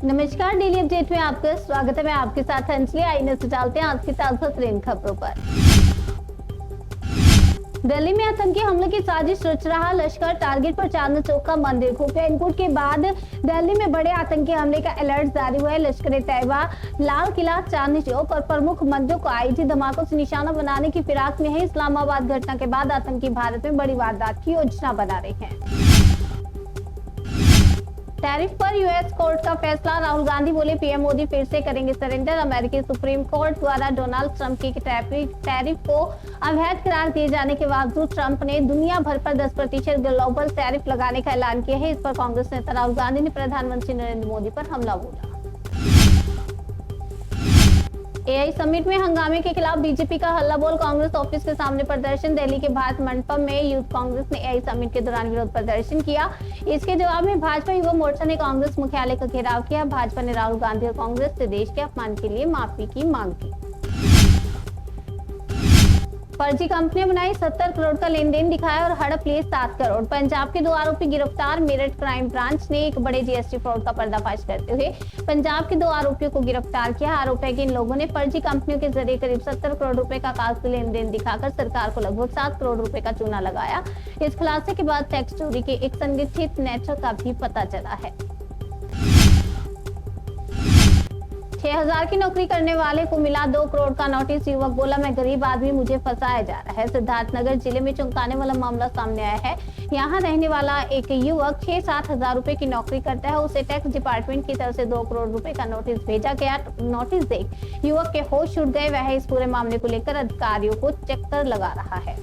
नमस्कार, daily update में आपका स्वागत है। मैं आपके साथ अंजलि। आइए नजर डालते हैं आज की ताजा तरीन खबरों पर। दिल्ली में आतंकी हमले की साजिश रच रहा लश्कर, टारगेट पर चांदनी चौक का मंदिर। खुफिया इनपुट के बाद दिल्ली में बड़े आतंकी हमले का अलर्ट जारी हुआ है। लश्कर तैयबा लाल किला, चांदनी चौक और प्रमुख मंदिरों को आईटी धमाकों से निशाना बनाने की फिराक में है। इस्लामाबाद घटना के बाद आतंकी भारत में बड़ी वारदात की योजना बना रहे हैं। टैरिफ पर यूएस कोर्ट का फैसला, राहुल गांधी बोले पीएम मोदी फिर से करेंगे सरेंडर। अमेरिकी सुप्रीम कोर्ट द्वारा डोनाल्ड ट्रंप की टैरिफ को अवैध करार दिए जाने के बावजूद ट्रंप ने दुनिया भर पर 10% ग्लोबल टैरिफ लगाने का ऐलान किया है। इस पर कांग्रेस नेता राहुल गांधी ने प्रधानमंत्री नरेंद्र मोदी पर हमला बोला। एआई समिट में हंगामे के खिलाफ बीजेपी का हल्ला बोल, कांग्रेस ऑफिस के सामने प्रदर्शन। दिल्ली के भारत मंडपम में यूथ कांग्रेस ने एआई समिट के दौरान विरोध प्रदर्शन किया। इसके जवाब में भाजपा युवा मोर्चा ने कांग्रेस मुख्यालय का घेराव किया। भाजपा ने राहुल गांधी और कांग्रेस से देश के अपमान के लिए माफी की मांग की। फर्जी कंपनियां बनाई, 70 करोड़ का लेन देन दिखाया और हड़प लिए 7 करोड़। पंजाब के 2 आरोपी गिरफ्तार। मेरठ क्राइम ब्रांच ने एक बड़े जीएसटी फ्रॉड का पर्दाफाश करते हुए पंजाब के 2 आरोपियों को गिरफ्तार किया। आरोप है कि इन लोगों ने फर्जी कंपनियों के जरिए करीब 70 करोड़ रुपए का कागजी लेन देन दिखाकर सरकार को लगभग 7 करोड़ रुपए का चूना लगाया। इस खुलासे के बाद टैक्स चोरी के एक संगठित नेटवर्क का भी पता चला है। 6000 की नौकरी करने वाले को मिला 2 करोड़ का नोटिस। युवक बोला, मैं गरीब आदमी, मुझे फंसाया जा रहा है। सिद्धार्थनगर जिले में चौंकाने वाला मामला सामने आया है। यहाँ रहने वाला एक युवक 6-7 हजार रुपए की नौकरी करता है। उसे टैक्स डिपार्टमेंट की तरफ से 2 करोड़ रुपए का नोटिस भेजा गया। नोटिस देख युवक के होश उड़ गए। वह इस पूरे मामले को लेकर अधिकारियों को चक्कर लगा रहा है।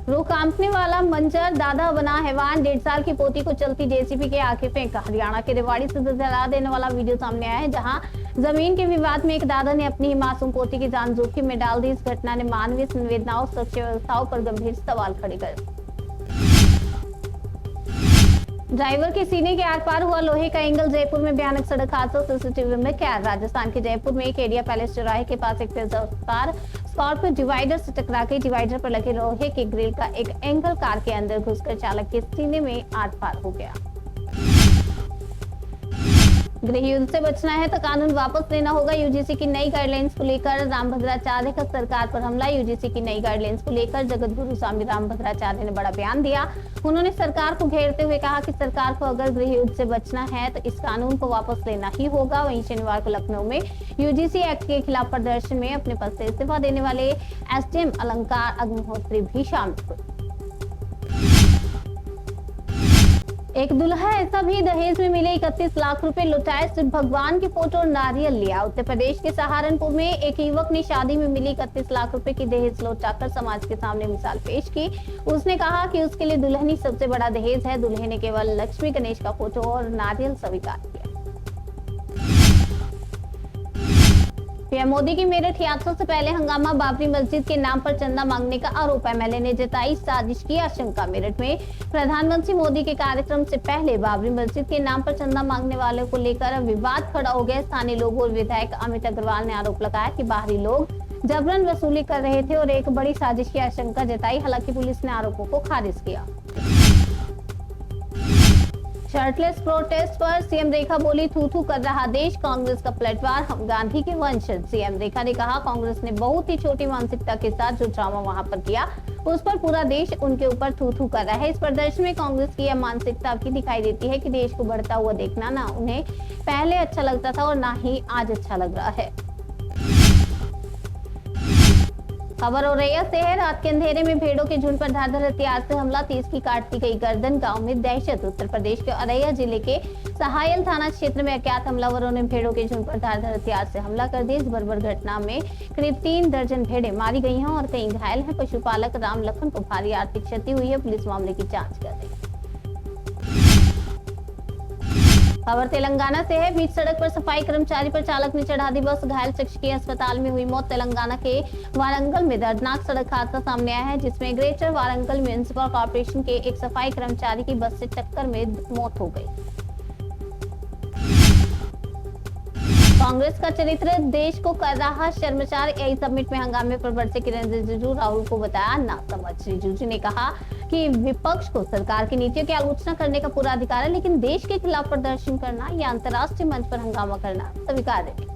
रूह कांपने वाला मंजर, दादा बना हैवान। 1.5 साल की पोती को चलती जेसीबी के आगे फेंका। हरियाणा के रेवाड़ी से जला देने वाला वीडियो सामने आया है, जहां जमीन के विवाद में एक दादा ने अपनी ही मासूम पोती की जान जोखिम में डाल दी। इस घटना ने मानवीय संवेदनाओं, सुरक्षा व्यवस्थाओं पर गंभीर सवाल खड़े कर ड्राइवर के सीने के आर पार हुआ लोहे का एंगल। जयपुर में भयानक सड़क हादसा सीसीटीवी में कैद। राजस्थान के जयपुर में केडिया पैलेस चौराहे के पास एक तेज रफ्तार स्कॉर्पियो डिवाइडर से टकरा गई। डिवाइडर पर लगे लोहे के ग्रिल का एक एंगल कार के अंदर घुसकर चालक के सीने में आर पार हो गया। गृह युद्ध से बचना है तो कानून वापस लेना होगा। यूजीसी की नई गाइडलाइंस को लेकर रामभद्राचार्य का सरकार पर हमला। यूजीसी की नई गाइडलाइंस को लेकर जगत गुरु स्वामी रामभद्राचार्य ने बड़ा बयान दिया। उन्होंने सरकार को घेरते हुए कहा कि सरकार को अगर गृह युद्ध से बचना है तो इस कानून को वापस लेना ही होगा। वहीं शनिवार को लखनऊ में यूजीसी एक्ट के खिलाफ प्रदर्शन में अपने पद से इस्तीफा देने वाले एसडीएम अलंकार अग्निहोत्री भी शामिल हुए। एक दुल्हा ऐसा भी, दहेज में मिले 31 लाख रुपए लुटाए, सिर्फ भगवान की फोटो और नारियल लिया। उत्तर प्रदेश के सहारनपुर में एक युवक ने शादी में मिली 31 लाख रुपए की दहेज लौटाकर समाज के सामने मिसाल पेश की। उसने कहा कि उसके लिए दुल्हन ही सबसे बड़ा दहेज है। दुल्हे ने केवल लक्ष्मी गणेश का फोटो और नारियल स्वीकार किया। पीएम मोदी की मेरठ यात्रा से पहले हंगामा, बाबरी मस्जिद के नाम पर चंदा मांगने का आरोप। एमएलए ने जताई साजिश की आशंका। मेरठ में प्रधानमंत्री मोदी के कार्यक्रम से पहले बाबरी मस्जिद के नाम पर चंदा मांगने वालों को लेकर विवाद खड़ा हो गया। स्थानीय लोगों और विधायक अमित अग्रवाल ने आरोप लगाया कि बाहरी लोग जबरन वसूली कर रहे थे और एक बड़ी साजिश की आशंका जताई। हालांकि पुलिस ने आरोपों को खारिज किया। शर्टलेस प्रोटेस्ट पर सीएम रेखा बोली, थू थू कर रहा देश, कांग्रेस का पलटवार, हम गांधी के वंशज। सीएम रेखा ने कहा, कांग्रेस ने बहुत ही छोटी मानसिकता के साथ जो ड्रामा वहां पर किया, उस पर पूरा देश उनके ऊपर थू थू कर रहा है। इस प्रदर्शन में कांग्रेस की यह मानसिकता भी दिखाई देती है कि देश को बढ़ता हुआ देखना ना उन्हें पहले अच्छा लगता था और ना ही आज अच्छा लग रहा है। खबर हो रही है शहर, रात के अंधेरे में भेड़ों के झुंड पर धारदार हथियार से हमला, 30 की काटती गई गर्दन, गांव में दहशत। उत्तर प्रदेश के औरैया जिले के सहायल थाना क्षेत्र में अज्ञात हमलावरों ने भेड़ों के झुंड पर धारदार हथियार से हमला कर दिया। इस बर्बर घटना में करीब 3 दर्जन भेड़ें मारी गई हैं और कई घायल हैं। पशुपालक राम लखन को भारी आर्थिक क्षति हुई है। पुलिस मामले की जाँच कर रही है। खबर तेलंगाना से है। बीच सड़क पर सफाई कर्मचारी पर चालक ने चढ़ा दी बस, घायल शख्स की अस्पताल में हुई मौत। तेलंगाना के वारंगल में दर्दनाक सड़क हादसा सामने आया है, जिसमें ग्रेटर वारंगल म्युनिसिपल कॉर्पोरेशन के एक सफाई कर्मचारी की बस से टक्कर में मौत हो गई। कांग्रेस का चरित्र देश को कर रहा शर्मसार। एआई समिट में हंगामे पर बरसे किरण रिजिजू, राहुल को बताया ना समझ। रिजिजू ने कहा, कि विपक्ष को सरकार की नीतियों की आलोचना करने का पूरा अधिकार है, लेकिन देश के खिलाफ प्रदर्शन करना या अंतर्राष्ट्रीय मंच पर हंगामा करना स्वीकार्य नहीं।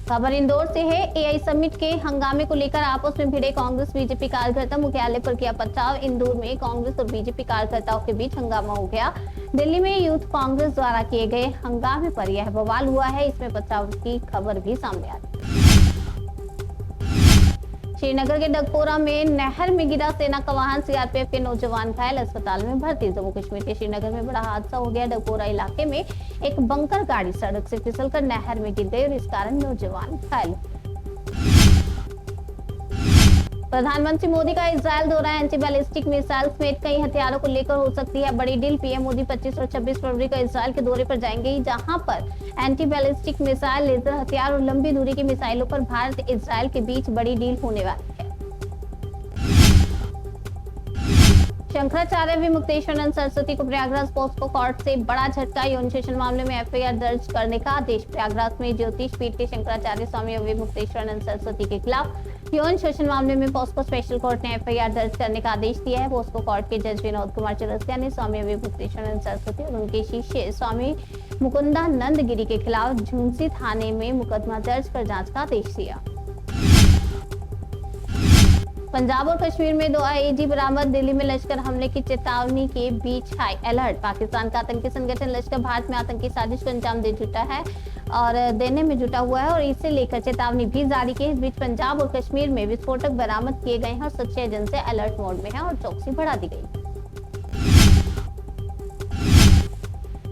खबर इंदौर से है। एआई समिट के हंगामे को लेकर आपस में भिड़े कांग्रेस बीजेपी कार्यकर्ता, मुख्यालय पर किया पथराव। इंदौर में कांग्रेस और बीजेपी कार्यकर्ताओं के बीच हंगामा हो गया। दिल्ली में यूथ कांग्रेस द्वारा किए गए हंगामे पर यह बवाल हुआ है। इसमें पथराव की खबर भी सामने आ रही है। श्रीनगर के डगपोरा में नहर में गिरा सेना का वाहन, सीआरपीएफ के नौजवान घायल, अस्पताल में भर्ती। जम्मू कश्मीर के श्रीनगर में बड़ा हादसा हो गया। डगपोरा इलाके में एक बंकर गाड़ी सड़क से फिसलकर नहर में गिर गई और इस कारण नौजवान घायल हुए। प्रधानमंत्री मोदी का इजरायल दौरा, एंटी बैलिस्टिक मिसाइल समेत कई हथियारों को लेकर हो सकती है बड़ी डील। पीएम मोदी 25 और 26 फरवरी को इजरायल के दौरे पर जाएंगे, जहां पर एंटी बैलिस्टिक मिसाइल, लेजर हथियार और लंबी दूरी की मिसाइलों पर भारत इजरायल के बीच बड़ी डील होने वाली है। शंकराचार्य विमुक्तेश्वरानंद सरस्वती को प्रयागराज पॉस्को कोर्ट से बड़ा झटका। यौन शोषण मामले में एफआईआर दर्ज करने का आदेश। प्रयागराज में ज्योतिष पीठ के शंकराचार्य स्वामी विमुक्तेश्वरानंद सरस्वती के खिलाफ यौन शोषण मामले में पॉस्को स्पेशल कोर्ट ने एफआईआर दर्ज करने का आदेश दिया है। पॉस्को कोर्ट के जज विनोद कुमार चौरसिया ने स्वामी विमुक्तेश्वरानंद सरस्वती और उनके शिष्य स्वामी मुकुंदानंद गिरी के खिलाफ झुंसी थाने में मुकदमा दर्ज कर जांच का आदेश दिया। पंजाब और कश्मीर में 2 आईईडी बरामद। दिल्ली में लश्कर हमले की चेतावनी के बीच हाई अलर्ट। पाकिस्तान का आतंकी संगठन लश्कर भारत में आतंकी साजिश को अंजाम देने में जुटा हुआ है और इसे लेकर चेतावनी भी जारी की है। इस बीच पंजाब और कश्मीर में विस्फोटक बरामद किए गए हैं और सुरक्षा एजेंसी अलर्ट मोड में है और चौकसी बढ़ा दी गई।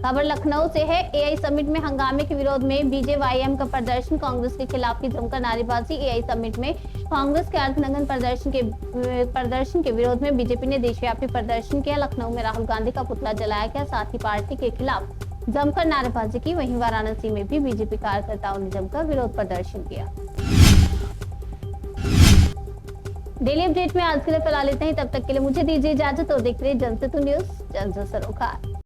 खबर लखनऊ से है। एआई समिट में हंगामे के विरोध में बीजेवाईएम का प्रदर्शन, कांग्रेस के खिलाफ की जमकर नारेबाजी। एआई समिट में कांग्रेस के अर्थनगन प्रदर्शन के विरोध में बीजेपी ने देशव्यापी प्रदर्शन किया। लखनऊ में राहुल गांधी का पुतला जलाया गया, साथ ही पार्टी के खिलाफ जमकर नारेबाजी की। वहीं वाराणसी में भी बीजेपी कार्यकर्ताओं ने जमकर विरोध प्रदर्शन किया। डेली अपडेट में आज के लिए फिलहाल इतना ही। तब तक के लिए मुझे दीजिए इजाजत और देखते रहिए जनसेतु न्यूज़, जन से सरोकार।